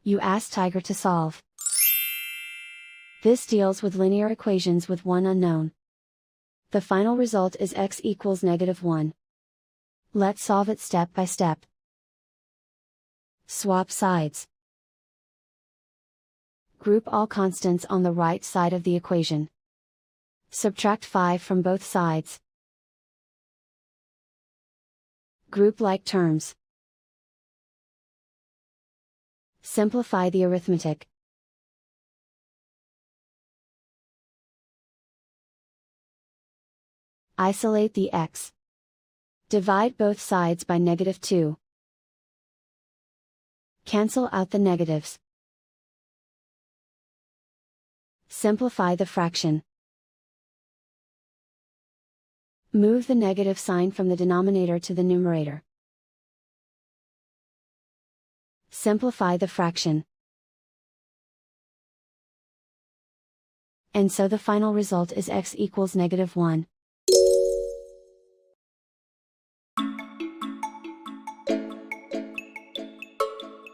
You ask Tiger to solve. This deals with linear equations with one unknown. The final result is x equals -1. Let's solve it step by step. Swap sides. Group all constants on the right side of the equation. Subtract 5 from both sides. Group like terms. Simplify the arithmetic. Isolate the x. Divide both sides by -2. Cancel out the negatives. Simplify the fraction. Move the negative sign from the denominator to the numerator. Simplify the fraction. And so the final result is x equals -1.